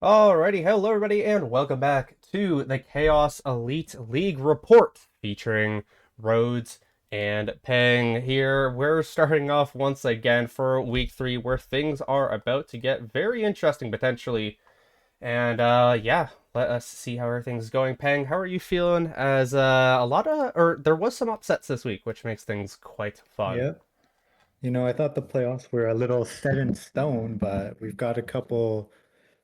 Alrighty, hello everybody, and welcome back to the Chaos Elite League report featuring Rhodes and Peng here. We're starting off once again for week three, where things are about to get very interesting potentially. And yeah, let us see how everything's going. Peng, how are you feeling? As there was some upsets this week, which makes things quite fun. Yep. I thought the playoffs were a little set in stone, but we've got a couple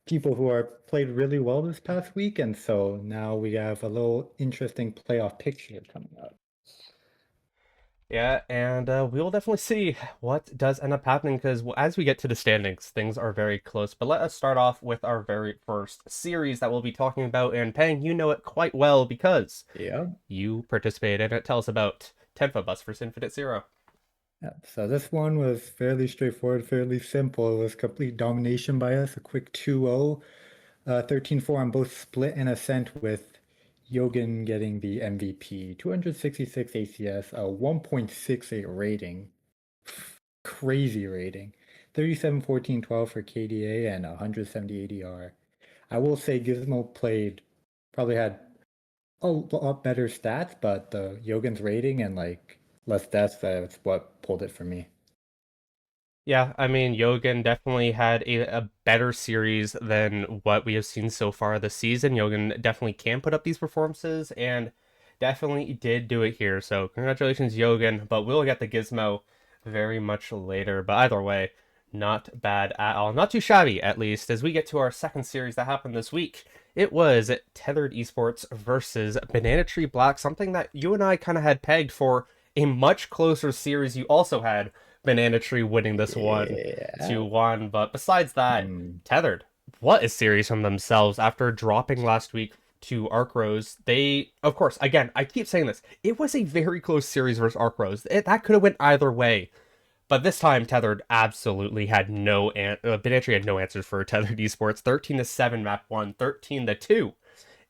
people who are played really well this past week, and so now we have a little interesting playoff picture coming up. Yeah, and we will definitely see what does end up happening because as we get to the standings, things are very close. But let us start off with our very first series that we'll be talking about. And Peng, you know it quite well because Yeah. you participated in it. Tell us about Tenfa Bus versus Infinite Zero. Yeah. So this one was fairly straightforward, fairly simple. It was complete domination by us, a quick 2-0, 13-4 on both split and ascent with Yogan getting the MVP, 266 ACS, a 1.68 rating. Crazy rating. 37, 14, 12 for KDA and 170 ADR. I will say Gizmo played probably had a lot better stats, but the Yogan's rating and like less deaths, that's what pulled it for me. Yeah, I mean, Yogan definitely had a better series than what we have seen so far this season. Yogan definitely can put up these performances and definitely did do it here. So, congratulations, Yogan. But we'll get the gizmo very much later. But either way, not bad at all. Not too shabby, at least, as we get to our second series that happened this week. It was Tethered Esports versus Banana Tree Black, something that you and I kind of had pegged for a much closer series you also had Banana Tree winning this one Yeah. 2-1. But besides that, Hmm. Tethered, what a series from themselves after dropping last week to Arc Rose. They, of course, again, I keep saying this. It was a very close series versus Arc Rose. That could have went either way. But this time, Tethered absolutely had Banana Tree had no answers for Tethered Esports. 13-7 map one, 13-2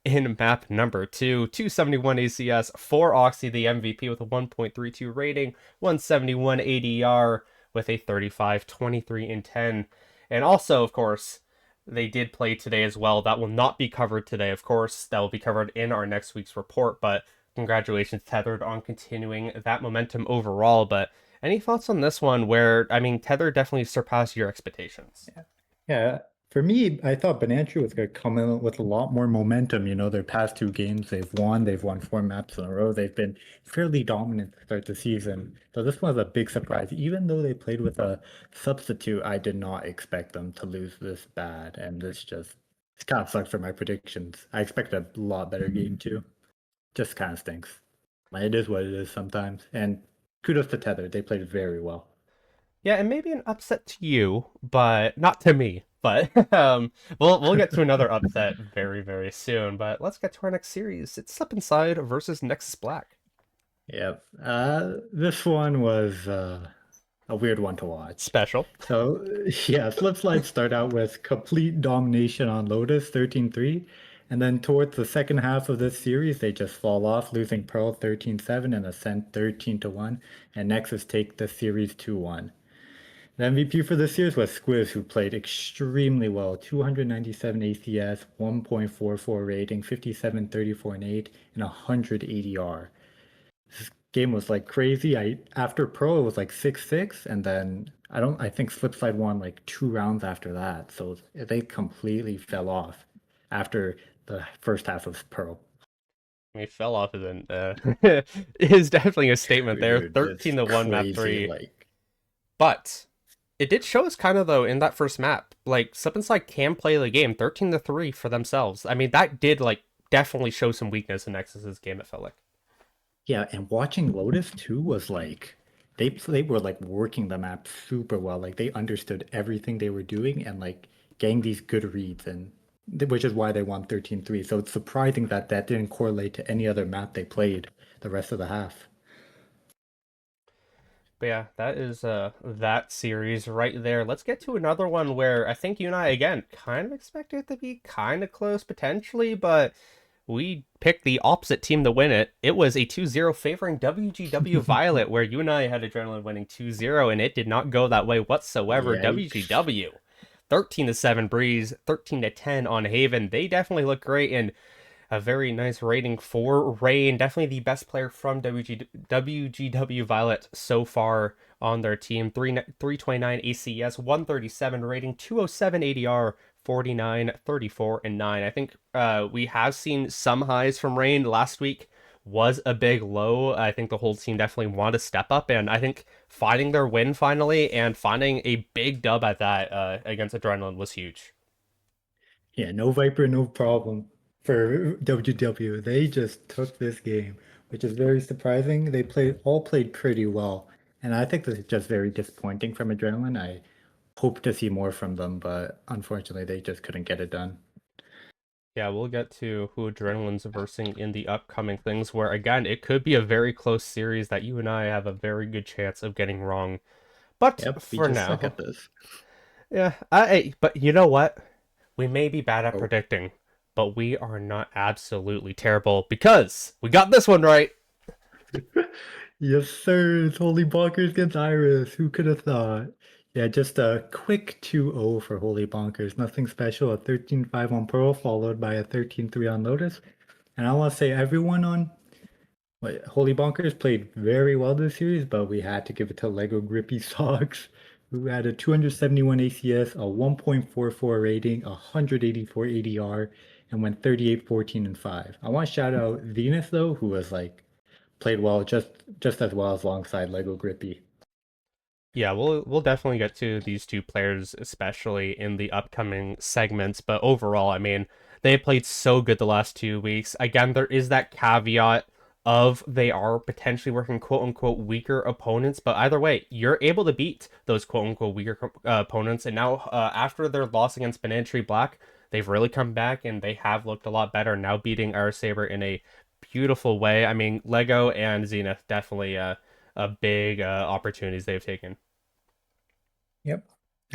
in map number two. 271 ACS, 4 Oxy, the MVP with a 1.32 rating, 171 ADR with a 35, 23, and 10. And also, of course, they did play today as well. That will not be covered today, of course. That will be covered in our next week's report. But congratulations, Tethered, on continuing that momentum overall. But any thoughts on this one where, I mean, Tether definitely surpassed your expectations? Yeah, for me, I thought Bonanza was going to come in with a lot more momentum. Their past two games they've won four maps in a row. They've been fairly dominant to start the season. So this was a big surprise. Even though they played with a substitute, I did not expect them to lose this bad. And this kind of sucks for my predictions. I expected a lot better game too. Just kind of stinks. It is what it is sometimes. And kudos to Tether. They played very well. Yeah, and maybe an upset to you, but not to me. But we'll get to another upset very very soon. But let's get to our next series. It's Slip Inside versus Nexus Black. Yep. This one was a weird one to watch. Special. So, yeah, Slip Slide start out with complete domination on Lotus 13-3, and then towards the second half of this series, they just fall off, losing Pearl 13-7 and Ascent 13-1, and Nexus take the series 2-1. The MVP for this series was Squiz, who played extremely well, 297 ACS, 1.44 rating, 57, 34, and 8, and 100 ADR. Game was like crazy. I after Pro it was like 6-6, and then I think Slipslide won like two rounds after that. So they completely fell off after the first half of Pro. He fell off isn't is definitely a statement there. Dude, it's 13-1 map crazy. three. Like, But it did show us kind of though in that first map, like Slip and Slide can play the game 13-3 for themselves. I mean, that did like definitely show some weakness in Nexus's game, it felt like. yeah, and watching Lotus too was like they were like working the map super well. Like they understood everything they were doing and like getting these good reads and which is why they won 13-3. So it's surprising that that didn't correlate to any other map they played the rest of the half. But yeah, that is that series right there. Let's get to another one where I think you and I again kind of expected it to be kind of close potentially, but we picked the opposite team to win it. It was a 2-0 favoring WGW Violet, where you and I had Adrenaline winning 2-0, and it did not go that way whatsoever. Yikes. WGW 13-7 Breeze, 13-10 on Haven. They definitely look great, and a very nice rating for Rain. Definitely the best player from WGW Violet so far on their team. 329 ACS, 137 rating, 207 ADR, 49, 34, and 9. I think we have seen some highs from Rain. Last week was a big low. I think the whole team definitely wanted to step up, and I think finding their win finally and finding a big dub at that against Adrenaline was huge. Yeah, no Viper, no problem for WW. They just took this game, which is very surprising. They played pretty well, and I think this is just very disappointing from Adrenaline. I hope to see more from them, but unfortunately, they just couldn't get it done. Yeah, we'll get to who Adrenaline's versing in the upcoming things, where again, it could be a very close series that you and I have a very good chance of getting wrong. But Yep, we for just suck now, at this. yeah, but you know what? We may be bad at Oh. predicting, but we are not absolutely terrible because we got this one right. Yes, sir. It's Holy Bonkers against Iris. Who could have thought? Yeah, just a quick 2-0 for Holy Bonkers. Nothing special. A 13-5 on Pearl, followed by a 13-3 on Lotus. And I want to say everyone on Holy Bonkers played very well this series, but we had to give it to Lego Grippy Socks, who had a 271 ACS, a 1.44 rating, a 184 ADR, and went 38, 14, and 5. I want to shout out Venus though, who was like played well, just as well as alongside Lego Grippy. Yeah, we'll definitely get to these two players, especially in the upcoming segments. But overall, I mean, they played so good the last 2 weeks. Again, there is that caveat of they are potentially working quote unquote weaker opponents, but either way, you're able to beat those quote unquote weaker opponents. And now, after their loss against Banana Tree Black, they've really come back and they have looked a lot better. Now beating Our Saber in a beautiful way. I mean, Lego and Zenith definitely a big opportunities they've taken. Yep.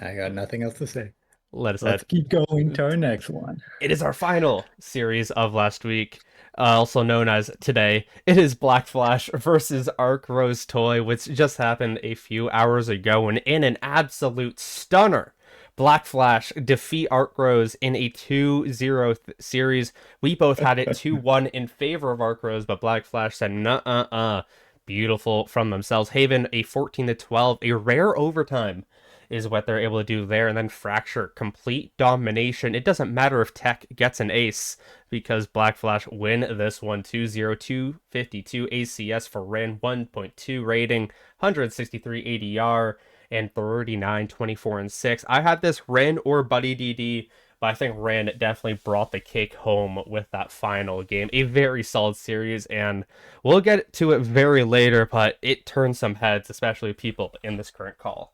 I got nothing else to say. Let us Let's head. keep going to our next one. It is our final series of last week, also known as today. It is Black Flash versus Arc Rose Toy, which just happened a few hours ago, and in an absolute stunner, Black Flash defeat Arc Rose in a 2-0 series. We both had it 2-1 in favor of Arc Rose, but Black Flash said, "Nuh-uh-uh." Beautiful from themselves. Haven a 14-12, a rare overtime is what they're able to do there. And then Fracture, complete domination. It doesn't matter if Tech gets an ace because Black Flash win this one 2-0, ACS for Ren, 1.2 rating, 163 ADR, and 39, 24, and 6. I had this Ren or Buddy DD, but I think Ren definitely brought the cake home with that final game. A very solid series, and we'll get to it very later, but it turned some heads, especially people in this current call.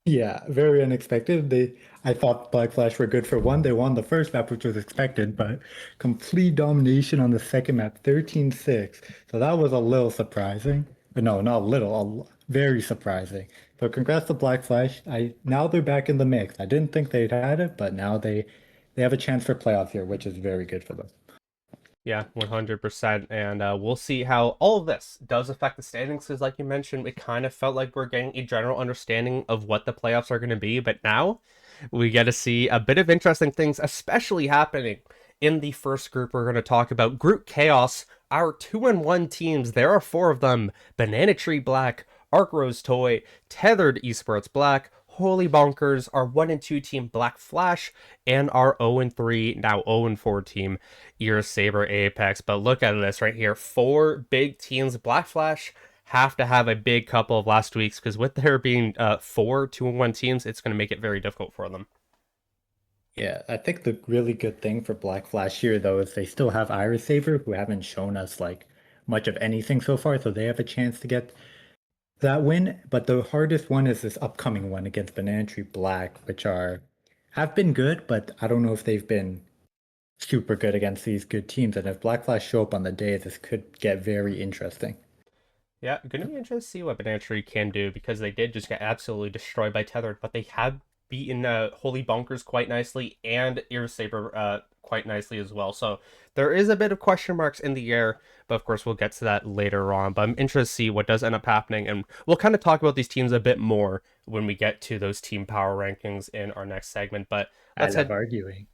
Yeah, very unexpected. I thought Black Flash were good for one. They won the first map, which was expected, but complete domination on the second map, 13-6. So that was a little surprising. But no, not little, very surprising. So congrats to Black Flash. Now they're back in the mix. I didn't think they'd had it, but now they have a chance for playoffs here, which is very good for them. Yeah, 100%. And we'll see how all of this does affect the standings. Because, like you mentioned, it kind of felt like we're getting a general understanding of what the playoffs are going to be. But now we get to see a bit of interesting things, especially happening in the first group. We're going to talk about Group Chaos, our 2-1 teams. There are four of them: Banana Tree Black, Arc Rose Toy, Tethered Esports Black, Holy Bonkers, our 1-2 team Black Flash, and our 0-3, now 0-4 team Ear Saber Apex. But look at this right here. Four big teams. Black Flash have to have a big couple of last weeks because with there being four 2-1 teams, it's going to make it very difficult for them. Yeah, I think the really good thing for Black Flash here, though, is they still have Iris Saber, who haven't shown us like much of anything so far, so they have a chance to get that win. But the hardest one is this upcoming one against Banana Tree Black, which are have been good, but I don't know if they've been super good against these good teams. And if Black Flash show up on the day, this could get very interesting. Yeah, gonna be interested to see what Banana Tree can do because they did just get absolutely destroyed by Tethered, but they have beaten Holy Bonkers quite nicely and Ear Saber quite nicely as well. So there is a bit of question marks in the air, but of course we'll get to that later on. But I'm interested to see what does end up happening, and we'll kind of talk about these teams a bit more when we get to those team power rankings in our next segment. But I let's love head. arguing.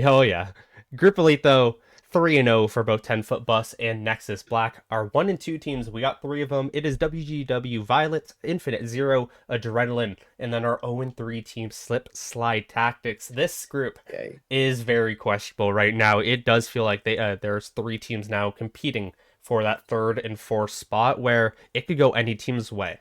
Oh yeah, Group Elite though. 3-0 for both 10-foot bus and Nexus Black. Our 1 and 2 teams, we got 3 of them. It is WGW Violet, Infinite Zero, Adrenaline, and then our 0 and 3 team Slip Slide Tactics. This group Okay. is very questionable right now. It does feel like there's 3 teams now competing for that third and fourth spot where it could go any team's way.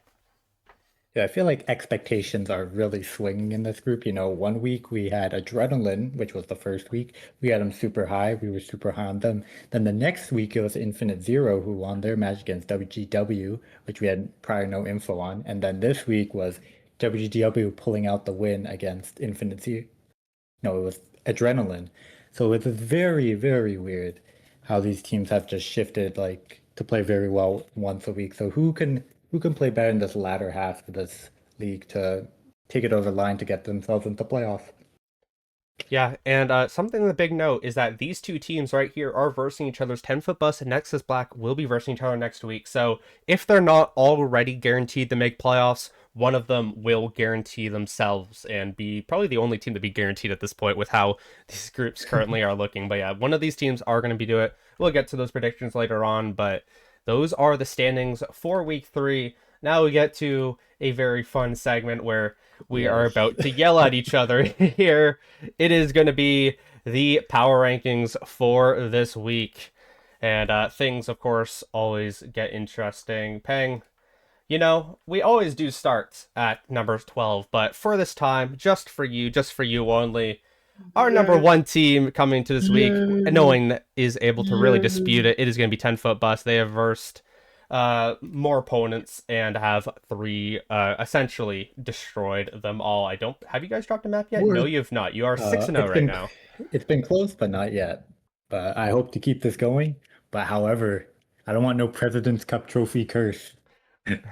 Yeah, I feel like expectations are really swinging in this group. One week we had Adrenaline, which was the first week. We had them super high. We were super high on them. Then the next week it was Infinite Zero who won their match against WGW, which we had prior no info on. And then this week was WGW pulling out the win against Infinite Zero. No, it was Adrenaline. So it's very, very weird how these teams have just shifted like to play very well once a week. So who can play better in this latter half of this league to take it over the line to get themselves into playoffs? Yeah, and something the big note is that these two teams right here are versing each other's 10-foot bus and Nexus Black will be versing each other next week. So if they're not already guaranteed to make playoffs, one of them will guarantee themselves and be probably the only team to be guaranteed at this point with how these groups currently are looking. But yeah, one of these teams are going to be doing it. We'll get to those predictions later on, but those are the standings for week 3. Now we get to a very fun segment where we are Yes. about to yell at each other here. It is going to be the power rankings for this week. And things, of course, always get interesting. Peng, we always do starts at number 12, but for this time, just for you only, our number Yay! 1 team coming to this week, no Yay! one is able to really dispute Yay! it. It is going to be 10-foot bus. They have versed more opponents and have 3 essentially destroyed them all. I don't have you guys dropped a map yet? No, We're you have not. You are 6 and 0 it's right been now. it's been close, but not yet. But I hope to keep this going. But however, I don't want no President's Cup trophy curse.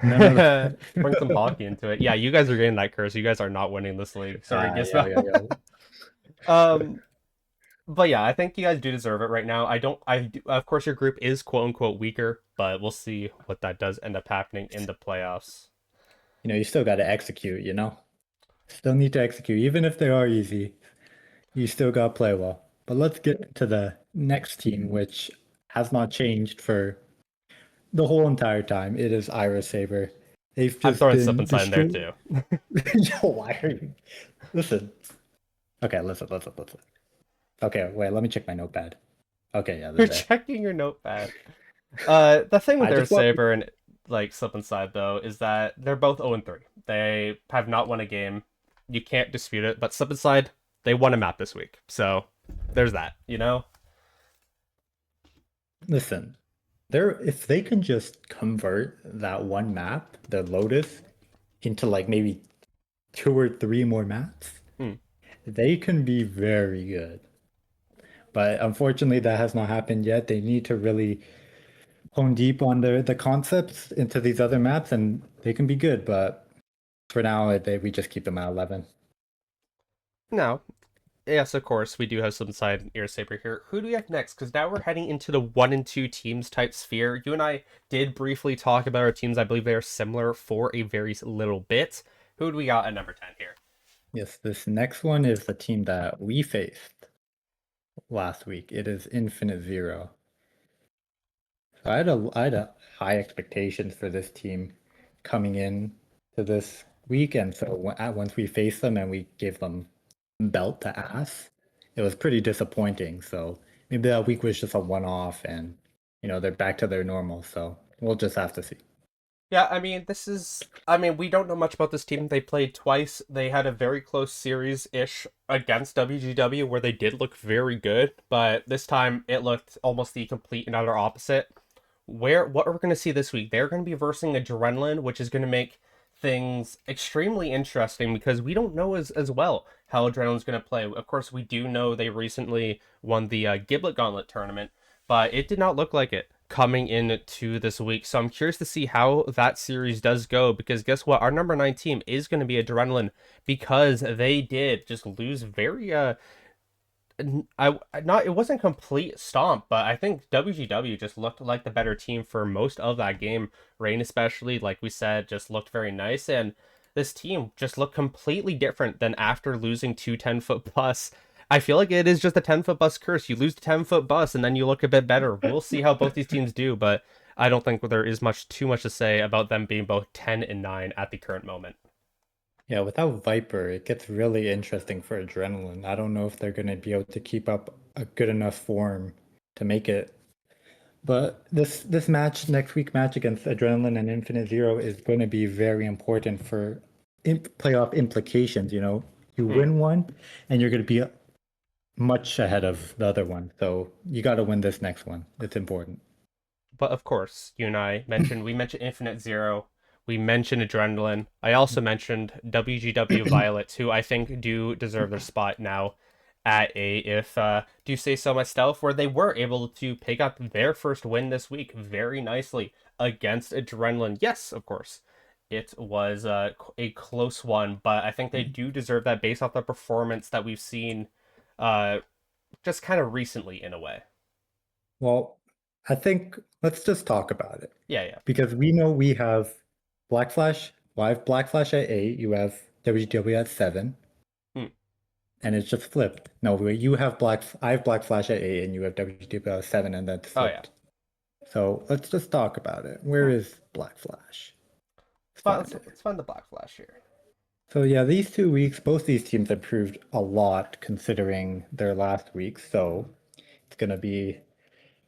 None of Bring some that. hockey into it. Yeah, you guys are getting that curse. You guys are not winning this league. Sorry, Yo, Gizmo. yo, yo. um but yeah, I think you guys do deserve it right now. I don't. I do, of course, your group is quote unquote weaker, but we'll see what that does end up happening in the playoffs. You still got to execute. Still need to execute. Even if they are easy, you still got to play well. But let's get to the next team, which has not changed for the whole entire time. It is Iris Saber. They've I'm just throwing Slip been and Slide in there destroyed. too. Yo, why are you? Listen. Okay, listen. Okay, wait, let me check my notepad. Okay, yeah, You're they're there. checking your notepad. The thing with I their just want Saber and like Slip and Slide though is that they're both 0 and 3. They have not won a game. You can't dispute it. But Slip and Slide, they won a map this week, so there's that. listen. If they can just convert that one map, the Lotus, into like maybe 2 or 3 more maps, Hmm. they can be very good. But unfortunately, that has not happened yet. They need to really hone deep on the concepts into these other maps, and they can be good. But for now, we just keep them at 11. Now, yes, of course, we do have some side Ear Saber here. Who do we have next? Because now we're heading into the 1 and 2 teams type sphere. You and I did briefly talk about our teams. I believe they are similar for a very little bit. Who do we got at number 10 here? Yes, this next one is the team that we faced last week. It is Infinite Zero. So I had a high expectations for this team coming in to this weekend. So once we faced them and we gave them belt to ass, it was pretty disappointing. So maybe that week was just a one-off, and they're back to their normal. So we'll just have to see. Yeah, we don't know much about this team. They played twice. They had a very close series-ish against WGW where they did look very good, but this time it looked almost the complete and utter opposite. What we're going to see this week, they're going to be versing Adrenaline, which is going to make things extremely interesting because we don't know as well how Adrenaline's going to play. Of course, we do know they recently won the Giblet Gauntlet tournament, but it did not look like it coming into this week. So I'm curious to see how that series does go because guess what? Our number 9 team is going to be Adrenaline because they did just lose very not it wasn't complete stomp, but I think WGW just looked like the better team for most of that game. Rain especially, like we said, just looked very nice, and this team just looked completely different than after losing two 10-foot bus. I feel like it is just a 10-foot bus curse. You lose the 10-foot bus and then you look a bit better. We'll see how both these teams do, but I don't think there is too much to say about them being both 10 and 9 at the current moment. Yeah, without Viper, it gets really interesting for Adrenaline. I don't know if they're going to be able to keep up a good enough form to make it. But this match, next week match against Adrenaline and Infinite Zero is going to be very important for playoff implications. You Hmm. win one, and you're going to be much ahead of the other one. So you got to win this next one. It's important. But of course, you and I mentioned we mentioned Infinite Zero, we mentioned Adrenaline. I also mentioned WGW Violet, who I think do deserve their spot now at A, if do say so myself, where they were able to pick up their first win this week very nicely against Adrenaline. Yes, of course, it was a close one, but I think they do deserve that based off the performance that we've seen uh, just kind of recently in a way. Well, I think let's just talk about it Yeah, yeah. because we know we have Black Flash. Well, I have Black Flash at 8. You have WGW at 7. Hmm. And it's just flipped. No, you have I have Black Flash at 8 and you have WGW at 7 and that's Oh yeah. flipped. So let's just talk about it. Where Hmm. is Black Flash? Let's Let's find it. let's find the Black Flash here. So yeah, these 2 weeks, both these teams improved a lot considering their last week. So it's gonna be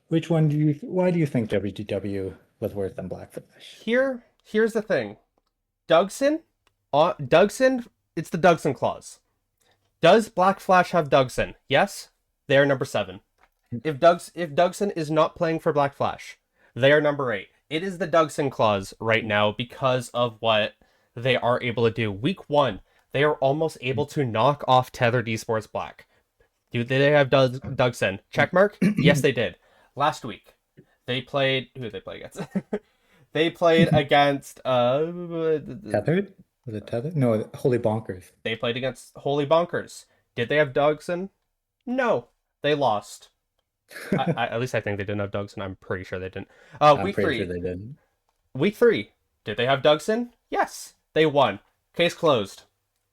why do you think WGW was worse than Black Flash? Here's the thing. Dougson, Dougson, it's the Dougson clause. Does Black Flash have Dougson? Yes, they are number 7. If Dougson is not playing for Black Flash, they are number 8. It is the Dougson clause right now because of what they are able to do. Week 1, they are almost able to knock off Tethered Esports Black. Do they have Dougson? Check mark? Yes, they did. Last week, they played. Who did they play against? They played against. Tethered? Was it Tethered? No, Holy Bonkers. They played against Holy Bonkers. Did they have Dougson? No, they lost. At least I think they didn't have Dougson. I'm pretty sure they didn't. I'm Week pretty sure three. they didn't. Week three. Did they have Dougson? Yes, they won. Case closed.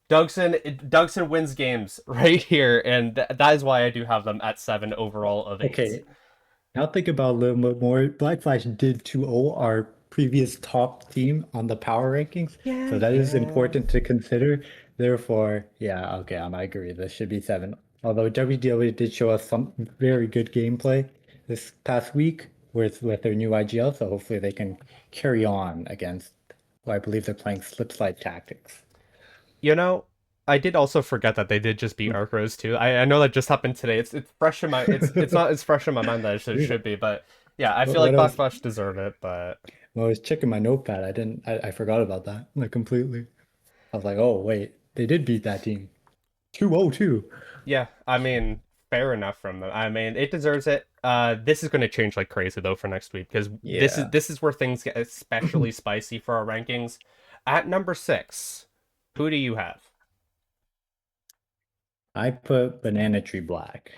Dougson wins games right here, and that is why I do have them at 7 overall of 8. Okay, now think about a little bit more. Black Flash did 2-0 our previous top team on the power rankings, Yeah, so that is yeah. important to consider. Therefore, yeah, okay, I agree. This should be 7. Although WW did show us some very good gameplay this past week with their new IGL, so hopefully they can carry on against, well, I believe they're playing slip slide tactics. You know, I did also forget that they did just beat Arc Rose too. I know that just happened today. It's fresh in my it's not as fresh in my mind that it should be, but yeah, I feel like What else? Backlash deserve it, but When I was checking my notepad, I forgot about that, like completely. I was like, oh wait, they did beat that team. 2-0 too. yeah, I mean, fair enough from them. I mean, it deserves it. This is going to change like crazy though for next week because Yeah. this is where things get especially spicy for our rankings. At number 6, who do you have? I put Banana Tree Black.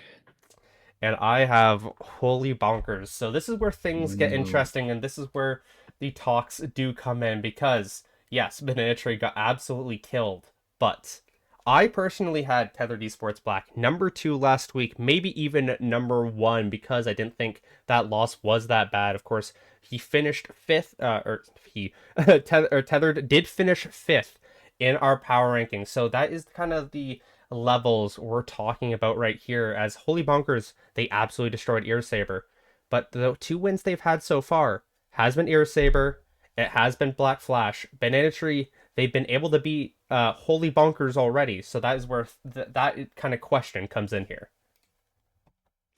And I have Holy Bonkers. So this is where things get Mm. interesting, and this is where the talks do come in because yes, Banana Tree got absolutely killed, but I personally had Tethered Esports Black number 2 last week, maybe even number 1 because I didn't think that loss was that bad. Of course, he finished fifth, or he Tethered did finish fifth in our power rankings. So that is kind of the levels we're talking about right here. As Holy Bonkers, they absolutely destroyed Ear Saber. But the 2 wins they've had so far has been Ear Saber, it has been Black Flash. Banana Tree, they've been able to beat Holy Bonkers already. So that is where that kind of question comes in here.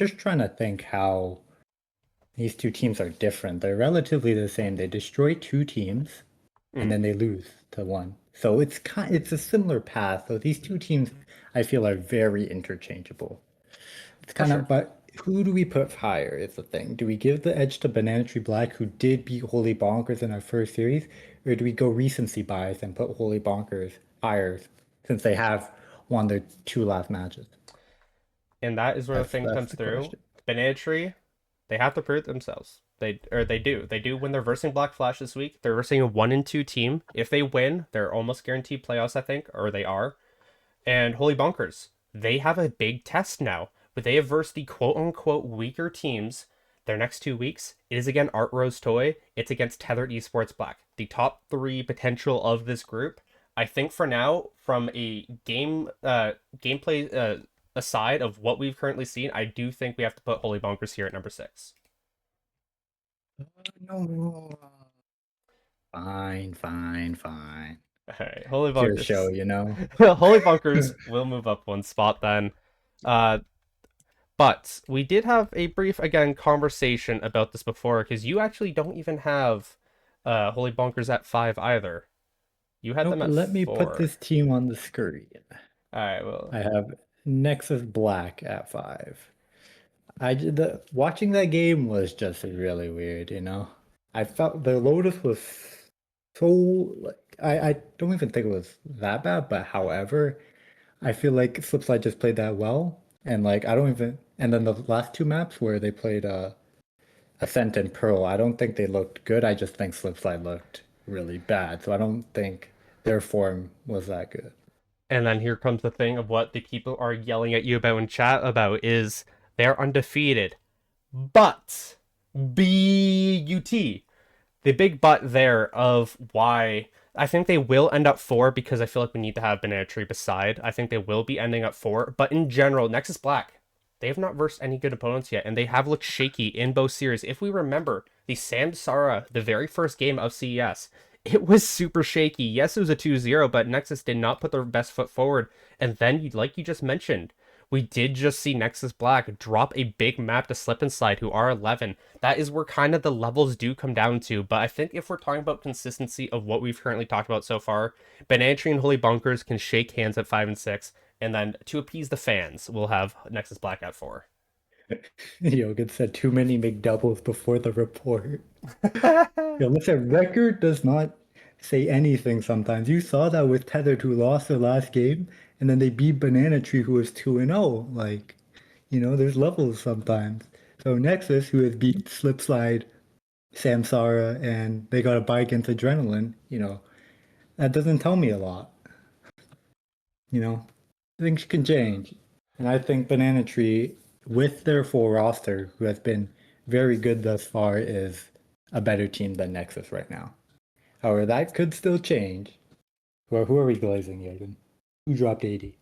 Just trying to think how these two teams are different. They're relatively the same. They destroy two teams and Mm, then they lose to one. So it's a similar path. So these two teams I feel are very interchangeable. It's for kind sure. of, but who do we put higher is the thing. Do we give the edge to Banana Tree Black, who did beat Holy Bonkers in our first series, or do we go recency bias and put Holy Bonkers higher since they have won their two last matches? And that is where the thing That's comes the through. question. Banana Tree, they have to prove it themselves. They do. They do when they're versing Black Flash this week. They're versing a 1-2 team. If they win, they're almost guaranteed playoffs, I think, or they are. And Holy Bunkers, they have a big test now, but they have versed the quote unquote weaker teams. Their next 2 weeks, it is again Art Rose Toy. It's against Tethered Esports Black, the top three potential of this group. I think for now, from a gameplay aside of what we've currently seen, I do think we have to put Holy Bunkers here at number 6. No. Fine, fine, fine. All right, Holy It's your show, Bunkers. you know? Holy Bunkers will move up one spot then. Uh, But we did have a brief, again, conversation about this before, because you actually don't even have Holy Bonkers at 5 either. You had them Nope, at let me put 4. this team on the screen. All right, well, I have Nexus Black at 5. Watching that game was just really weird, you know? I felt the Lotus was so like I don't even think it was that bad, but however, I feel like Slipslide just played that well. And like I don't even and then the last two maps where they played Ascent and Pearl, I don't think they looked good. I just think Slipslide looked really bad. So I don't think their form was that good. and then here comes the thing of what the people are yelling at you about in chat about is they're undefeated. But BUT, the big but there of why I think they will end up 4 because I feel like we need to have Banana Tree beside. I think they will be ending up 4, but in general, Nexus Black, they have not versed any good opponents yet, and they have looked shaky in both series. If we remember the Samsara, the very first game of CES, it was super shaky. Yes, it was a 2-0, but Nexus did not put their best foot forward. And then, like you just mentioned, we did just see Nexus Black drop a big map to Slip and Slide, who are 11. That is where kind of the levels do come down to. But I think if we're talking about consistency of what we've currently talked about so far, Banana Tree and Holy Bunkers can shake hands at 5 and 6. And then to appease the fans, we'll have Nexus Black at 4. Yogan said too many McDoubles before the report. Yo, listen, record does not say anything sometimes. You saw that with Tethered, who lost their last game, and then they beat Banana Tree, who was 2-0. Like, there's levels sometimes. So Nexus, who has beat Slipslide, Samsara, and they got a bye against Adrenaline, that doesn't tell me a lot. You know, things can change. And I think Banana Tree, with their full roster, who has been very good thus far, is a better team than Nexus right now. However, that could still change. Well, who are we glazing, Jürgen? Who dropped 80?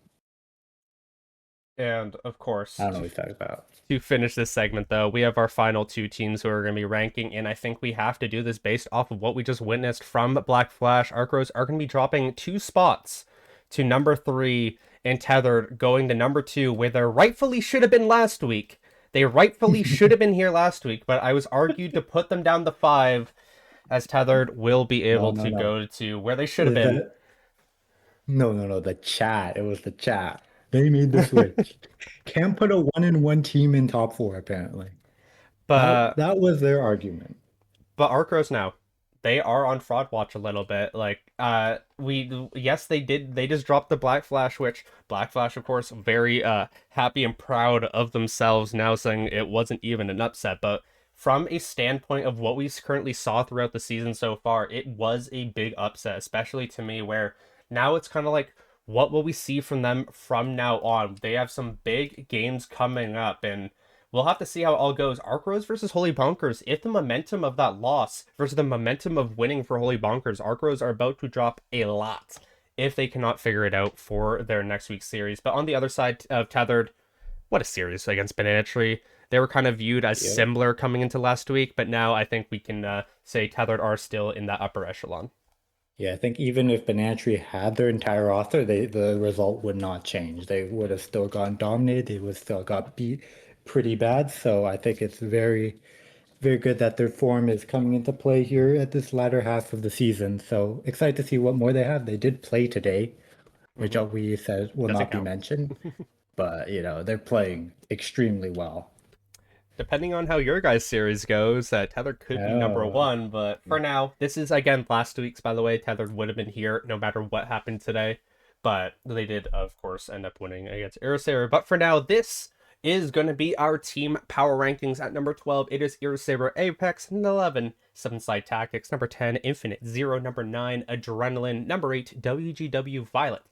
And of I course, don't know what he's talking about. to finish this segment, though, we have our final 2 teams who are going to be ranking, and I think we have to do this based off of what we just witnessed from Black Flash. Arcros are going to be dropping 2 spots to number 3, and Tethered going to number 2, where they rightfully should have been last week. They rightfully should have been here last week, but I was argued to put them down to 5, as Tethered will be No, able no, to no. go to where they should have been. The, no, no, no. The chat. It was the chat. They made the switch. Can't put a 1-1 team in top four, apparently. That But that was their argument. Arcros now, they are on fraud watch a little bit. Like, we yes they did. They just dropped the Black Flash, which Black Flash, of course, very happy and proud of themselves now, saying it wasn't even an upset. But from a standpoint of what we currently saw throughout the season so far, it was a big upset, especially to me, where now it's kind of like, what will we see from them from now on? They have some big games coming up, and we'll have to see how it all goes. Arc Rose versus Holy Bonkers. If the momentum of that loss versus the momentum of winning for Holy Bonkers, Arc Rose are about to drop a lot if they cannot figure it out for their next week's series. But on the other side of Tethered, what a series against Banana Tree. They were kind of viewed as Yep. similar coming into last week, but now I think we can say Tethered are still in that upper echelon. Yeah, I think even if Banana Tree had their entire roster, the result would not change. They would have still gotten dominated. They would still got beat pretty bad. So I think it's very, very good that their form is coming into play here at this latter half of the season. So excited to see what more they have. They did play today, which Hmm. we said will Doesn't not be count. mentioned, but they're playing extremely well. Depending on how your guys' series goes, Tethered could be number Oh, 1. But for now, this is again last week's. By the way, Tethered would have been here no matter what happened today, but they did, of course, end up winning against Aerosaur. But for now, this is going to be our team power rankings. At number 12, it is Ear Saber Apex. Number 11, Seven Side Tactics. Number 10, Infinite Zero. Number 9, Adrenaline. Number 8, WGW Violet.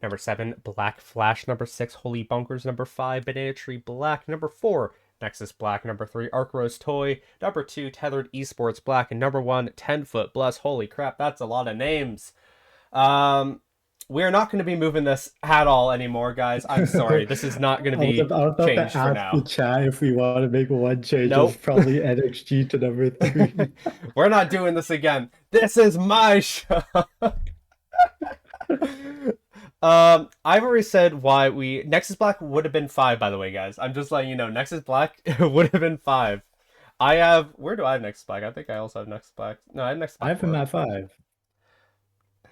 Number 7, Black Flash. Number 6, Holy Bunkers. Number 5, Banana Tree Black. Number 4, Nexus Black. Number 3, Arc Rose Toy. Number 2, Tethered Esports Black. And number 1, 10-Foot Bless. Holy crap, that's a lot of names. Um, we're not going to be moving this at all anymore, guys. I'm sorry. This is not going to be I was about to changed for ask the now. chat if we want to make one change. It's Nope. probably NXG to number 3. We're not doing this again. This is my show. I've already said why we Nexus Black would have been 5, by the way, guys. I'm just letting you know. Nexus Black would have been 5. I have where do I have Nexus Black? I think I also have Nexus Black. No, I have Nexus I Black have him 4. at 5.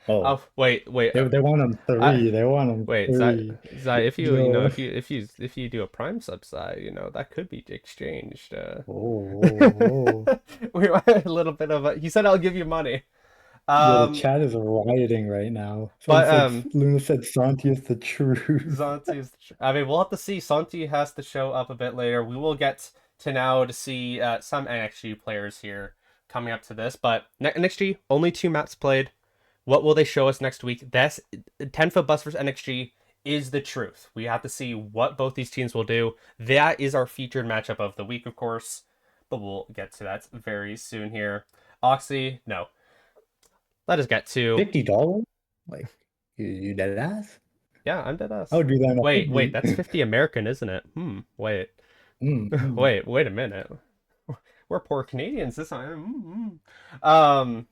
Oh, Oh, wait. they want him I 3. They want him wait, three. Zai, if you Yo. if you do a Prime subside, that could be exchanged. Oh. We had a little bit of a. He said, "I'll give you money." Yo, the Um, chat is rioting right now. Someone but said Luna said Santi is the truth. Zanti is. I mean, we'll have to see. Santi has to show up a bit later. We will get to now to see some NXG players here coming up to this. But NXG only 2 maps played. What will they show us next week? That's 10-Foot Bus versus NXG is the truth. We have to see what both these teams will do. That is our featured matchup of the week, of course. But we'll get to that very soon here. Oxy, no. Let us get to. $50? Like, you dead ass? Yeah, I'm dead I ass. would do that in a Wait, that's heartbeat. 50 American, isn't it? Wait. Mm. Wait a minute. We're poor Canadians this time. Um,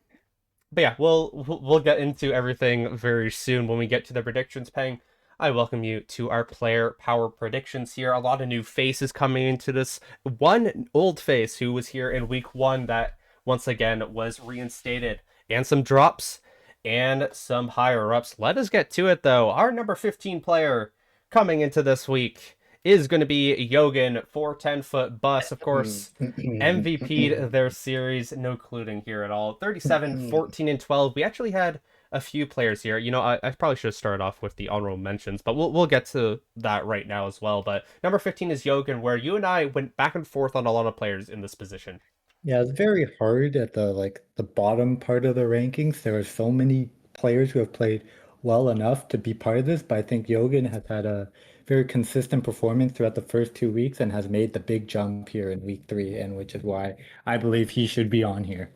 but yeah, we'll get into everything very soon when we get to the predictions. Peng, I welcome you to our player power predictions here. A lot of new faces coming into this. One old face who was here in week 1 that once again was reinstated, and some drops and some higher ups. Let us get to it though. Our number 15 player coming into this week is going to be Yogan for 10-Foot Bus, of course. MVP'd their series, no colluding here at all. 37, 14, and 12. We actually had a few players here. I probably should have started off with the honorable mentions, but we'll get to that right now as well. But number 15 is Yogan, where you and I went back and forth on a lot of players in this position. Yeah, it's very hard at the bottom part of the rankings. There are so many players who have played well enough to be part of this, but I think Yogan has had a very consistent performance throughout the first 2 weeks and has made the big jump here in week 3, and which is why I believe he should be on here.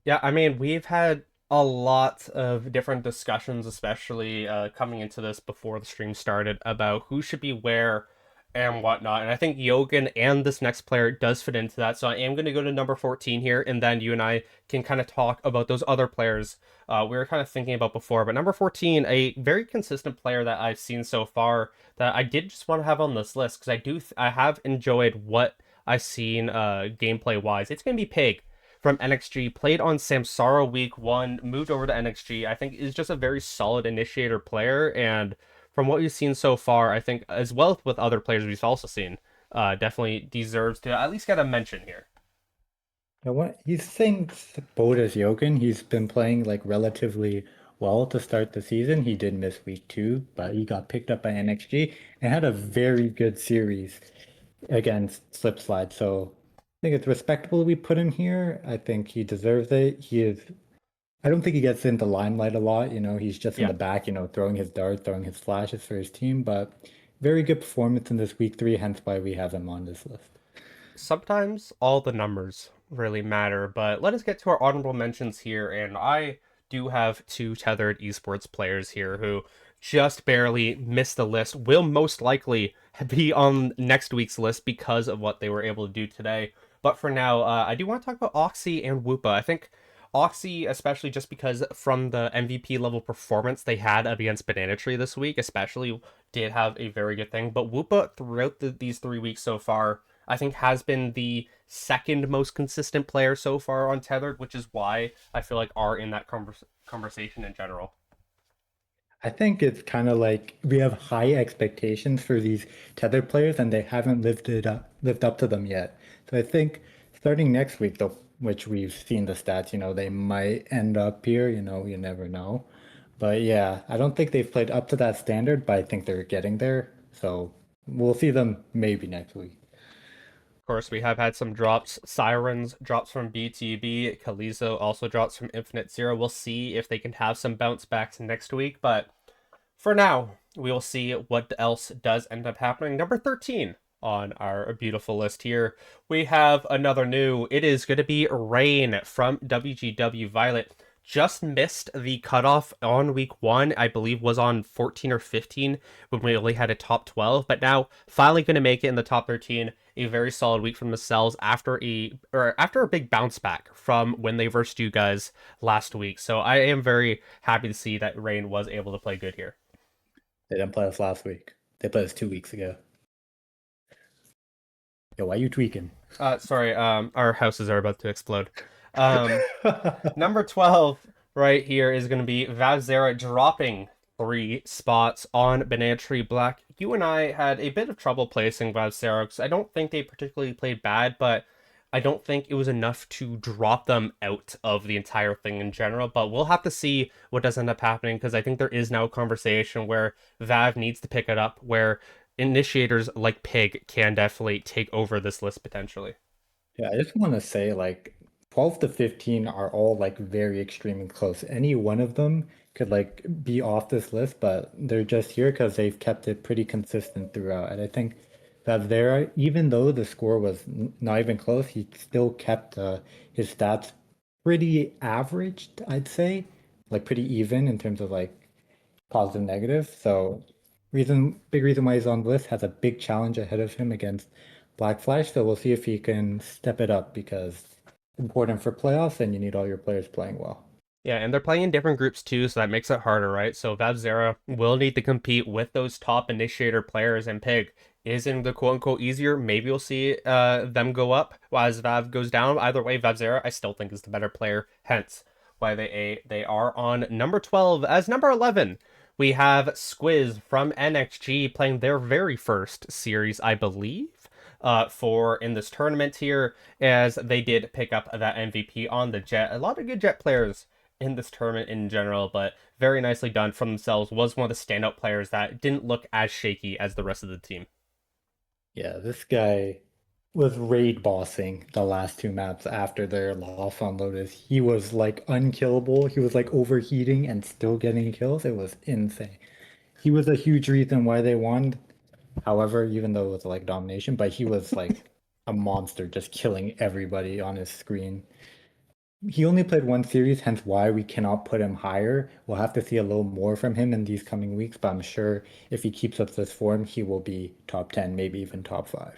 Yeah, I mean, we've had a lot of different discussions, especially coming into this before the stream started, about who should be where and whatnot. And I think Yogan and this next player does fit into that. So I am going to go to number 14 here, and then you and I can kind of talk about those other players we were kind of thinking about before. But number 14, a very consistent player that I've seen so far that I did just want to have on this list because I have enjoyed what I've seen gameplay wise. It's going to be Pig from NXG, played on Samsara week 1, moved over to NXG. I think is just a very solid initiator player, and from what we've seen so far, I think as well with other players we've also seen, definitely deserves to at least get a mention here. He's saying boat as Yogan. He's been playing like relatively well to start the season. He did miss week 2, but he got picked up by NXG and had a very good series against Slipslide. So I think it's respectable we put him here. I think he deserves it. I don't think he gets into limelight a lot. He's just in Yeah, the back, throwing his dart, throwing his flashes for his team, but very good performance in this week 3, hence why we have him on this list. sometimes all the numbers really matter, but let us get to our honorable mentions here. And I do have 2 tethered esports players here who just barely missed the list, will most likely be on next week's list because of what they were able to do today. But for now, I do want to talk about Oxy and Whoopa. I think Oxy, especially just because from the MVP level performance they had against Banana Tree this week, especially did have a very good thing. But Whoopa throughout these 3 weeks so far, I think has been the second most consistent player so far on Tethered, which is why I feel like are in that conversation in general. I think it's kind of like we have high expectations for these tether players, and they haven't lived up to them yet. So I think starting next week, though, which we've seen the stats, they might end up here. You never know. But yeah, I don't think they've played up to that standard, but I think they're getting there. So We'll see them maybe next week. Of course, we have had some drops. Sirens drops from BTB. Kalizo also drops from Infinite Zero. We'll see if they can have some bounce backs next week, but for now, we will see what else does end up happening. Number 13 on our beautiful list here, we have another new. It is going to be Rain from WGW Violet. Just missed the cutoff on week one, I believe was on 14 or 15 when we only had a top 12, but now finally going to make it in the top 13. A very solid week from the cells after a big bounce back from when they versed you guys last week. So I am very happy to see that Rain was able to play good here. They didn't play us last week. They played us 2 weeks ago. Yo, why you tweaking? Sorry, our houses are about to explode. Um, Number 12 right here is going to be Vavzera dropping 3 spots on Banana Tree Black. You and I had a bit of trouble placing Vavzera because I don't think they particularly played bad, but I don't think it was enough to drop them out of the entire thing in general. But we'll have to see what does end up happening because I think there is now a conversation where Vav needs to pick it up, where initiators like Pig can definitely take over this list potentially. Yeah, I just want to say like 12 to 15 are all like very extremely close. Any one of them could like be off this list, but they're just here because they've kept it pretty consistent throughout. And I think that there, even though the score was not even close, he still kept his stats pretty averaged, I'd say, like pretty even in terms of like positive negative. So big reason why he's on the list, has a big challenge ahead of him against Black Flash. So we'll see if he can step it up because it's important for playoffs and you need all your players playing well. Yeah, and they're playing in different groups too, so that makes it harder, right? So Vavzera will need to compete with those top initiator players, and Pig is in the quote unquote easier. Maybe we'll see them go up while as Vav goes down. Either way, Vavzera I still think is the better player, hence why they are on number 12. As number 11, we have Squiz from NXG playing their very first series, I believe. For in this tournament here, as they did pick up that MVP on the Jet. A lot of good Jet players in this tournament in general, but very nicely done from themselves. Was one of the standout players that didn't look as shaky as the rest of the team. Yeah, this guy was raid bossing the last two maps after their loss on Lotus. He was like unkillable. He was like overheating and still getting kills. It was insane. He was a huge reason why they won. However, even though it was like domination, but he was like a monster just killing everybody on his screen. He only played one series, hence why we cannot put him higher. We'll have to see a little more from him in these coming weeks, but I'm sure if he keeps up this form, he will be top 10, maybe even top 5.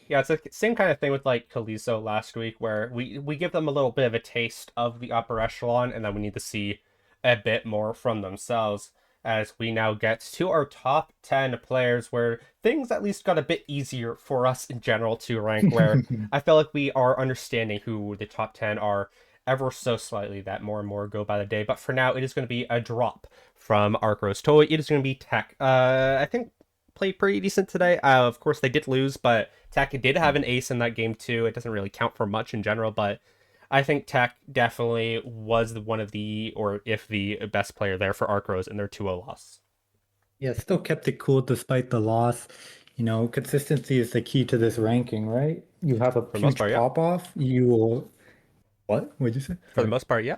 Yeah, it's the same kind of thing with like Kaliso last week, where we give them a little bit of a taste of the upper echelon, and then we need to see a bit more from themselves. As we now get to our top 10 players, where things at least got a bit easier for us in general to rank, where I feel like we are understanding who the top 10 are ever so slightly, that more and more go by the day. But for now, it is going to be a drop from Arc Rose Toy. It is going to be Tech. I think played pretty decent today. Of course, they did lose, but Tech did have an ace in that game too. It doesn't really count for much in general, but I think Tech definitely was one of the, or if the best player there for Arcros in their 2-0 loss. Yeah, still kept it cool despite the loss. You know, consistency is the key to this ranking, right? You have a For the most huge part, yeah. pop off, you will. What? What'd you say? For the Sorry. most part, yeah.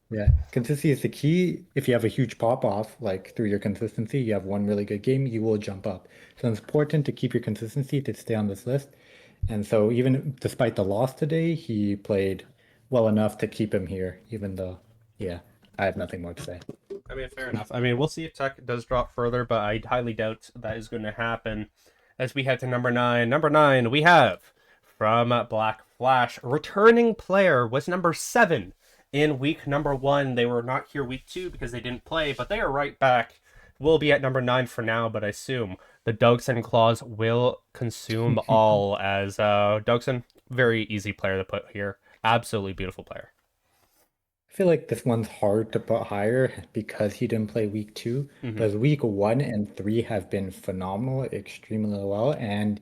Yeah, consistency is the key. If you have a huge pop off, like through your consistency, you have one really good game, you will jump up. So it's important to keep your consistency to stay on this list. And so even despite the loss today, he played well enough to keep him here, even though, yeah, I have nothing more to say. I mean, fair enough. I mean, we'll see if Tech does drop further, but I highly doubt that is going to happen. As we head to number 9. Number 9, we have from Black Flash, returning player was number 7 in week number 1. They were not here week 2 because they didn't play, but they are right back. We'll be at number 9 for now, but I assume the Dugson claws will consume all. As Dugson, very easy player to put here. Absolutely beautiful player. I feel like this one's hard to put higher because he didn't play week two, Hmm. but week one and three have been phenomenal, extremely well. And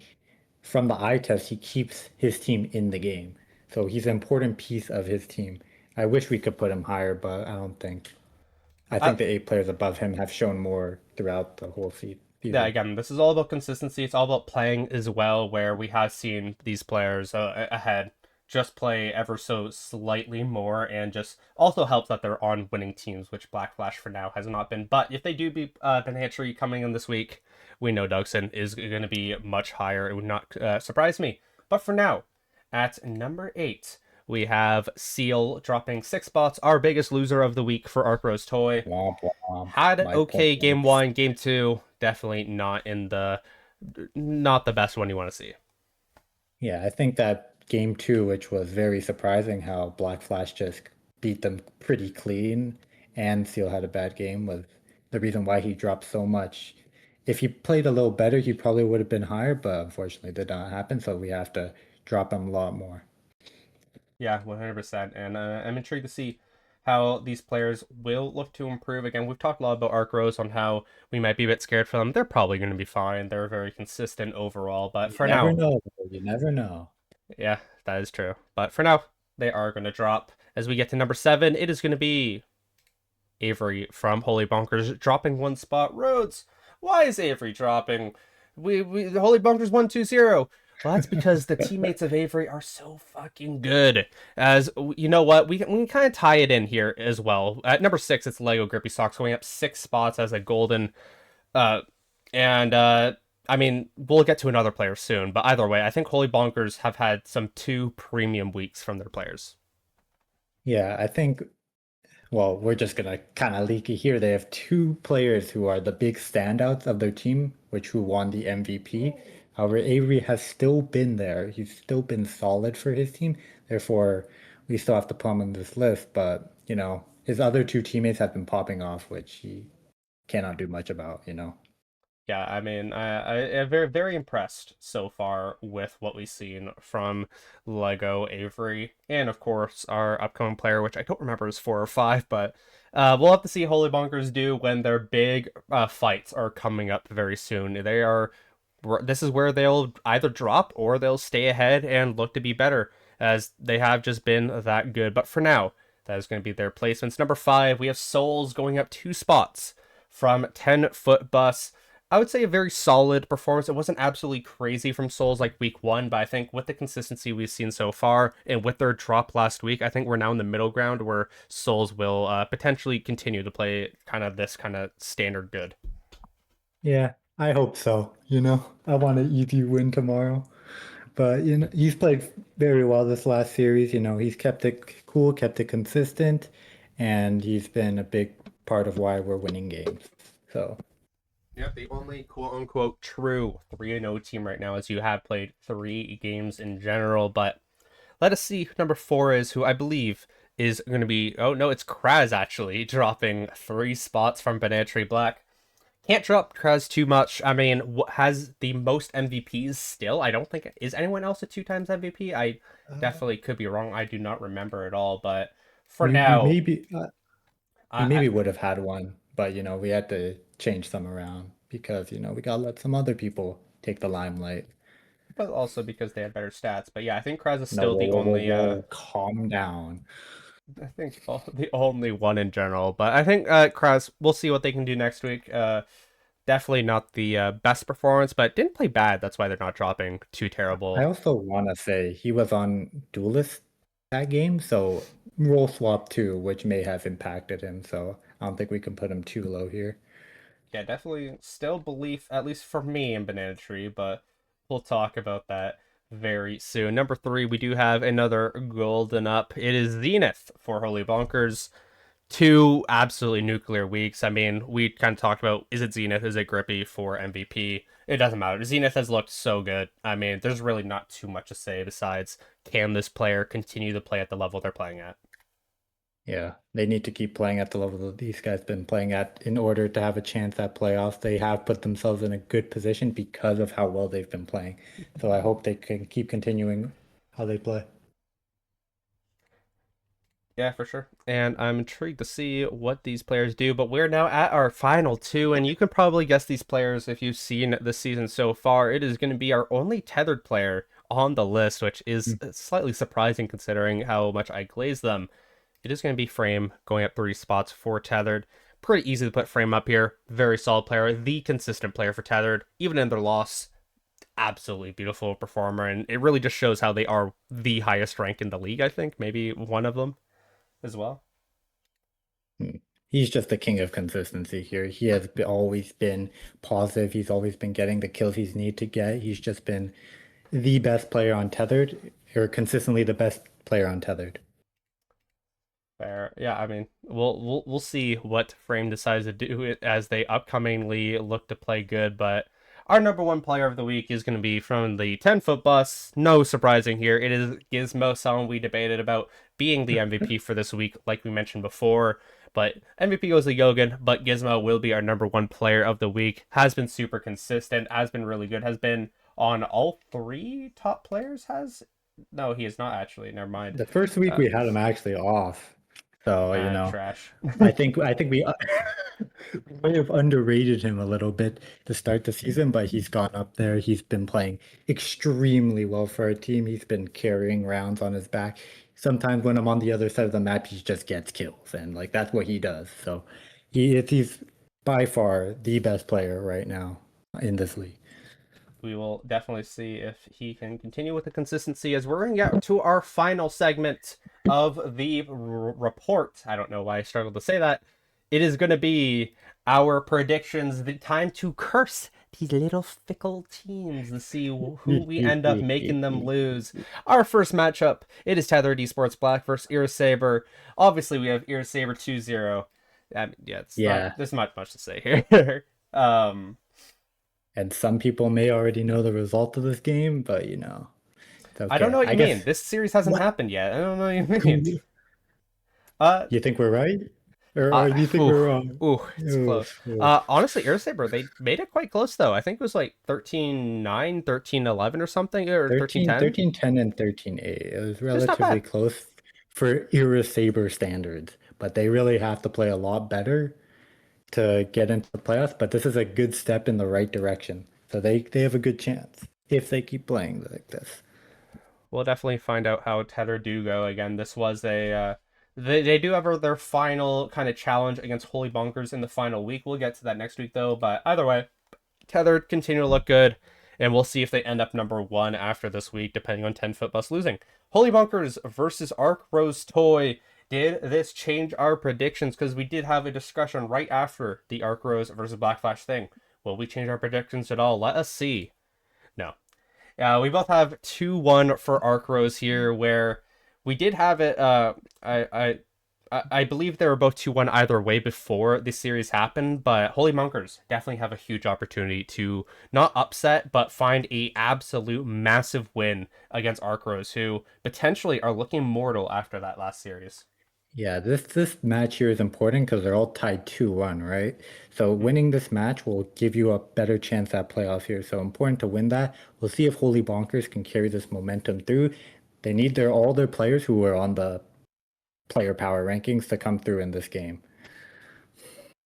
from the eye test, he keeps his team in the game. So he's an important piece of his team. I wish we could put him higher, but I don't think. I Uh, think the 8 players above him have shown more throughout the whole seat Yeah, people. again, this is all about consistency. It's all about playing as well, where we have seen these players ahead just play ever so slightly more, and just also helps that they're on winning teams, which Black Flash for now has not been. But if they do beat Benhatry coming in this week, we know Dougson is going to be much higher. It would not surprise me. But for now, at number 8, we have Seal dropping 6 spots, our biggest loser of the week for Arc Rose Toy. Womp womp. Had My okay game points. 1, game 2, definitely not the best one you want to see. Yeah, I think that game two, which was very surprising how Black Flash just beat them pretty clean and Seal had a bad game, was the reason why he dropped so much. If he played a little better, he probably would have been higher, but unfortunately it did not happen, so we have to drop him a lot more. Yeah, 100%. And I'm intrigued to see how these players will look to improve. Again, we've talked a lot about Arc Rose on how we might be a bit scared for them. They're probably going to be fine. They're very consistent overall. But You for never now, know, though. You never know. yeah, that is true. But for now, they are going to drop. As we get to number 7, it is going to be Avery from Holy Bonkers dropping 1 spot. Rhodes, why is Avery dropping? We the Holy Bonkers 1-2-0. Well, that's because the teammates of Avery are so fucking good. As you know what, we can kind of tie it in here as well. At number 6, it's Lego Grippy Socks going up 6 spots as a golden. Uh, and I mean, we'll get to another player soon. But either way, I think Holy Bonkers have had some 2 premium weeks from their players. Yeah, I think, well, we're just gonna kind of leak it here. They have two players who are the big standouts of their team, which who won the MVP. However, Avery has still been there. He's still been solid for his team. Therefore, we still have to put him on this list. But, his other two teammates have been popping off, which he cannot do much about. Yeah, I mean, I am very, very impressed so far with what we've seen from Lego Avery, and of course our upcoming player, which I don't remember is 4 or 5, but we'll have to see Holy Bonkers do when their big fights are coming up very soon. This is where they'll either drop or they'll stay ahead and look to be better, as they have just been that good. But for now, that is going to be their placements. Number 5, we have Souls going up 2 spots from 10-foot bus. I would say a very solid performance. It wasn't absolutely crazy from Souls like week 1, but I think with the consistency we've seen so far and with their drop last week, I think we're now in the middle ground where Souls will potentially continue to play this kind of standard good. Yeah, I hope so. I want an easy win tomorrow. But he's played very well this last series. He's kept it cool, kept it consistent, and he's been a big part of why we're winning games. So Yep, the only quote unquote true 3-0 team right now, as you have played 3 games in general. But let us see who number 4 is, who I believe is going to be. Oh, no, it's Kraz actually, dropping 3 spots from Banana Tree Black. Can't drop Kraz too much. I mean, what has the most MVPs still? I don't think. Is anyone else a 2 times MVP? I uh, definitely could be wrong. I do not remember at all. But for we now, maybe we I maybe would have had one, but we had to change some around because we gotta let some other people take the limelight. but also because they had better stats. But yeah, I think Kraz is No, still whoa, the whoa, whoa, only whoa, calm down. I think the only one in general. But I think Kraz, we'll see what they can do next week. Definitely not the best performance, but didn't play bad. That's why they're not dropping too I terrible. also want to say he was on Duelist that game, so role swap too, which may have impacted him. So I don't think we can put him too low here. Yeah, definitely still belief, at least for me, in Banana Tree, but we'll talk about that very soon. Number 3, we do have another golden up. It is Zenith for Holy Bonkers. 2 absolutely nuclear weeks. I mean, we kind of talked about, is it Zenith? Is it Grippy for MVP? It doesn't matter. Zenith has looked so good. I mean, there's really not too much to say besides, can this player continue to play at the level they're playing at? Yeah, they need to keep playing at the level that these guys been playing at in order to have a chance at playoffs. They have put themselves in a good position because of how well they've been playing. So I hope they can keep continuing how they play. Yeah, for sure. And I'm intrigued to see what these players do. But we're now at our final 2, and you can probably guess these players if you've seen the season so far. It is going to be our only tethered player on the list, which is slightly surprising considering how much I glaze them. It is going to be Frame going up 3 spots for tethered. pretty easy to put Frame up here. Very solid player, the consistent player for Tethered, even in their loss. Absolutely beautiful performer, and it really just shows how they are the highest rank in the league, I think. Maybe one of them as well. Hmm. He's just the king of consistency here. He has always been positive. He's always been getting the kills he's need to get. He's just been the best player on Tethered, or consistently the best player on Tethered. Fair. Yeah, I mean, we'll see what Frame decides to do it as they upcomingly look to play good, but our number one player of the week is going to be from the 10-foot bus. No surprising here. It is Gizmo, someone we debated about being the MVP for this week, like we mentioned before. But MVP goes to Yogan, but Gizmo will be our number one player of the week. Has been super consistent, has been really good, has been on all three top players. Has no, he is not actually. Never mind. The first week Uh, we had him actually off. So, Trash. I think we may have underrated him a little bit to start the season, but he's gone up there. He's been playing extremely well for our team. He's been carrying rounds on his back. Sometimes when I'm on the other side of the map, he just gets kills, and like that's what he does. So he's by far the best player right now in this league. We will definitely see if he can continue with the consistency as we're going to get to our final segment of the report. I don't know why I struggled to say that. It is going to be our predictions, the time to curse these little fickle teams to see who we end up making them lose. Our first matchup, it is Tethered Esports Black versus Irasaber. Obviously, we have Irasaber 2-0. Yeah, it's not, Yeah, there's not much to say here. and some people may already know the result of this game, but it's I don't okay. know what I you mean. guess This series hasn't what happened yet. I don't know what you mean. you Uh, think we're right, or do you think ooh, we're wrong? ooh, it's close. Oof, oof. Honestly, Airsaber, they made it quite close though. I think it was like 13-9, 13-11 or something, or 13, 13-10. 13-10 and 13-8. It was It's not relatively bad. close for Saber standards, but they really have to play a lot better to get into the playoffs. But this is a good step in the right direction. So they have a good chance if they keep playing like this. We'll definitely find out how Tether do go. Again, this was a they do have their final kind of challenge against Holy Bonkers in the final week. We'll get to that next week though. But either way, Tethered continue to look good, and we'll see if they end up number one after this week, depending on 10-foot bus losing. Holy Bunkers versus Arc Rose Toy. Did this change our predictions? Because we did have a discussion right after the Arc Rose versus Black Flash thing. Will we change our predictions at all? Let us see. No. We both have 2-1 for Arc Rose here, where we did have it. I believe they were both 2-1 either way before the series happened, but Holy Monkers definitely have a huge opportunity to not upset, but find a absolute massive win against Arcros, who potentially are looking mortal after that last series. Yeah, this match here is important because they're all tied 2-1, right? So Mm-hmm. winning this match will give you a better chance at playoff here. So important to win that. We'll see if Holy Bonkers can carry this momentum through. They need all their players who are on the player power rankings to come through in this game.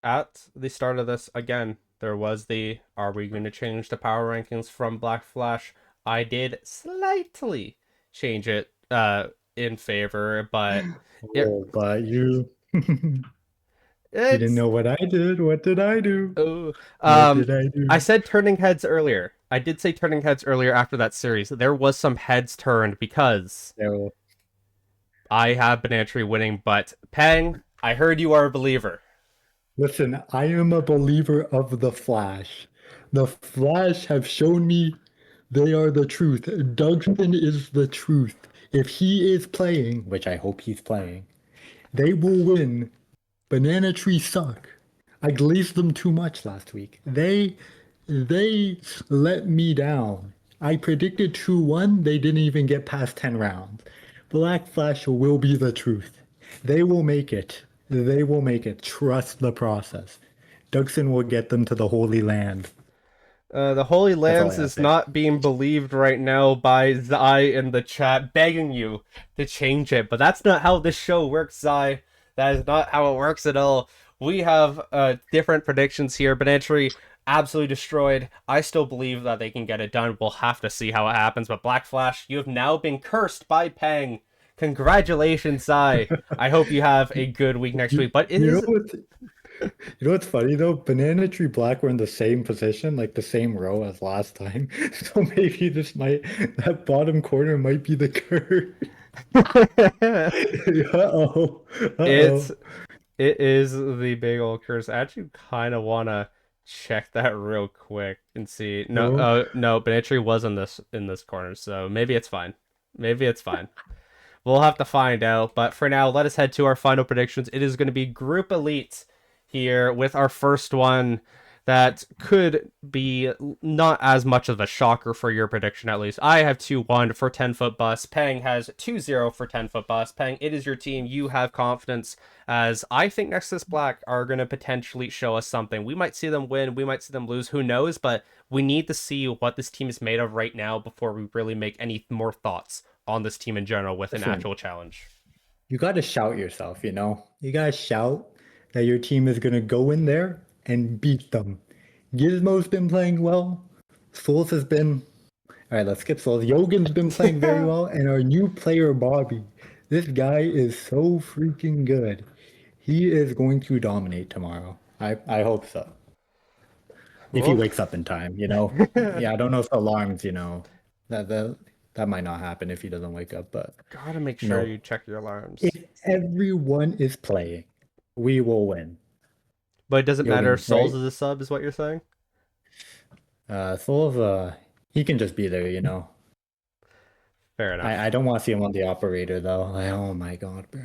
At the start of this, again, there was the are we going to change the power rankings from Black Flash? I did slightly change it in favor, but it Oh, but you didn't it's know what I did. What did I do? oh What did I I do? said turning heads earlier. I did say turning heads earlier after that series. There was some heads turned because So I have Banantry winning, but Peng, I heard you are a believer. listen, I am a believer of the Flash. The Flash have shown me they are the truth. Dugston is the truth. If he is playing, which I hope he's playing, they will win. Banana trees suck. I glazed them too much last week. They let me down. I predicted 2-1. They didn't even get past 10 rounds. Black Flash will be the truth. They will make it. They will make it. Trust the process. Duxon will get them to the Holy Land. The Holy That's all I Lands gotta is say. not being believed right now by Zai in the chat, begging you to change it. But that's not how this show works, Zai. That is not how it works at all. We have different predictions here. Banantry absolutely destroyed. I still believe that they can get it done. We'll have to see how it happens. But Black Flash, you have now been cursed by Peng. Congratulations, Zai. I hope you have a good week next You, week. But it you know is what? You know what's funny though? Banana Tree Black were in the same position, like the same row as last time. So maybe this might that bottom corner might be the curve. Uh-oh. It's Uh-oh. it is the big old curse. I actually kind of wanna check that real quick and see. No, No. no, Benetri was in this corner, so maybe it's fine. Maybe it's fine. We'll have to find out. But for now, let us head to our final predictions. It is going to be Group Elite here with our first one that could be not as much of a shocker for your prediction, at least. I have 2-1 for 10-foot bus. Peng has 2-0 for 10-foot bus. Peng, it is your team. You have confidence, as I think Nexus Black are going to potentially show us something. We might see them win. We might see them lose. Who knows? But we need to see what this team is made of right now before we really make any more thoughts on this team in general with an Listen, actual challenge. you got to shout yourself, you know? You got to shout that your team is going to go in there and beat them. Gizmo's been playing well. Souls has been. All right, let's skip Souls. Yogan's been playing very well. And our new player, Bobby. This guy is so freaking good. He is going to dominate tomorrow. I hope so. If he Well, wakes up in time, you know? Yeah, I don't know if alarms, that might not happen if he doesn't wake up, but gotta make you sure know, you check your alarms. if everyone is playing, we will win. But it doesn't matter if Yogan, Souls right? is a sub, is what you're saying? Souls, he can just be there, you know. Fair I enough. don't want to see him on the operator though. Like, oh my God, bro.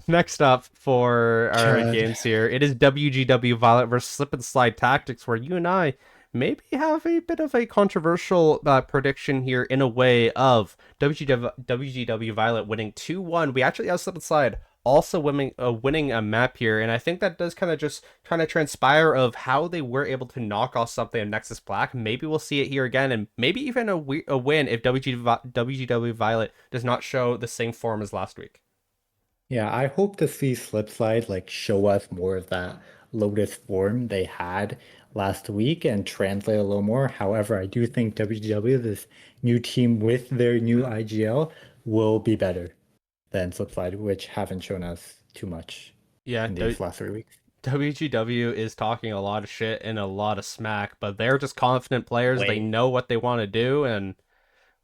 Next up for our Chud. games here, it is WGW Violet versus Slip and Slide Tactics, where you and I maybe have a bit of a controversial prediction here in a way of WGW Violet winning 2-1. We actually have Slip and Slide also winning a map here, and I think that does kind of transpire of how they were able to knock off something in Nexus Black. Maybe we'll see it here again, and maybe even a win if WGW Violet does not show the same form as last week. Yeah, I hope to see Slipslide like show us more of that Lotus form they had last week and translate a little more. However, I do think WGW, this new team with their new IGL, will be better than Slipslide, which haven't shown us too much Yeah, in these last 3 weeks. WGW is talking a lot of shit and a lot of smack, but they're just confident players. They Wait, know what they want to do, and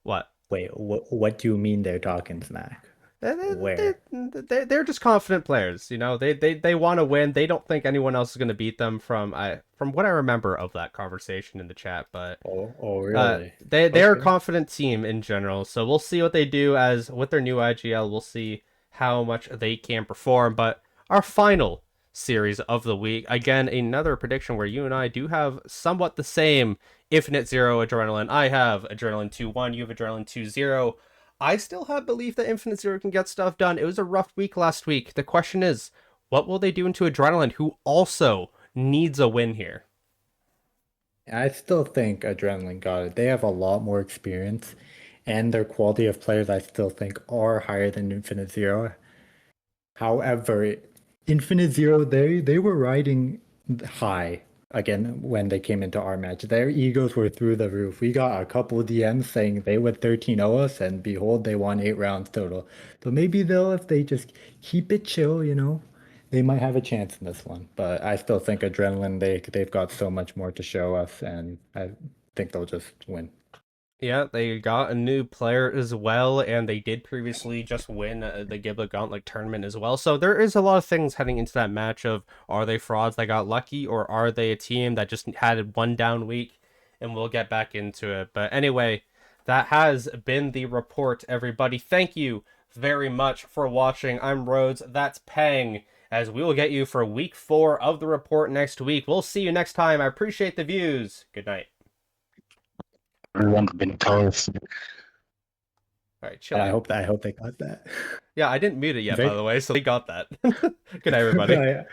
what? wait, what do you mean they're talking smack? Where? They're just confident players. You know, they want to win. They don't think anyone else is going to beat them. From what I remember of that conversation in the chat, but Oh, really? they're a Okay. confident team in general. So we'll see what they do as with their new IGL. We'll see how much they can perform. But our final series of the week, again, another prediction where you and I do have somewhat the same Infinite Zero Adrenaline. I have Adrenaline 2-1. You have Adrenaline 2-0. I still have belief that Infinite Zero can get stuff done. It was a rough week last week. The question is, what will they do into Adrenaline, who also needs a win here? I still think Adrenaline got it. They have a lot more experience, and their quality of players, I still think, are higher than Infinite Zero. However, Infinite Zero, they were riding high again when they came into our match. Their egos were through the roof. We got a couple DMs saying they would 13-0 us, and behold, they won 8 rounds total. So maybe they'll, if they just keep it chill, they might have a chance in this one. But I still think Adrenaline, they've got so much more to show us, and I think they'll just win. Yeah, they got a new player as well, and they did previously just win the Giblet Gauntlet tournament as well. So there is a lot of things heading into that match of are they frauds that got lucky, or are they a team that just had one down week? And we'll get back into it. But anyway, that has been the report, everybody. Thank you very much for watching. I'm Rhodes. That's Peng. As we will get you for week 4 of the report next week. We'll see you next time. I appreciate the views. Good night. Everyone's been toast. All right, chill And I out. hope that I hope they got that. Yeah, I didn't mute it yet, by Right? the way, so they got that. Good night, everybody.